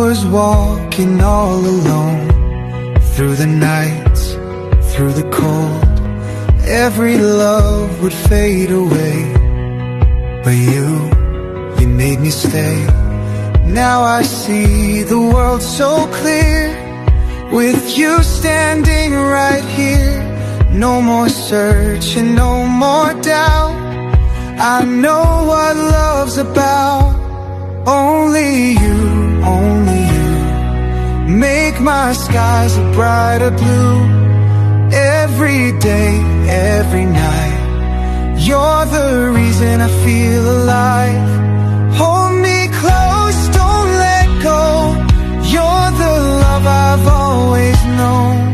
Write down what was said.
was walking all alone, through the nights, through the cold. Every love would fade away, but you made me stay. Now I see the world so clear, with you standing right here. No more searching, no more doubt. I know what love's about. Only you make my skies a brighter blue. Every day, every night, you're the reason I feel alive. Hold me close, don't let go. You're the love I've always known.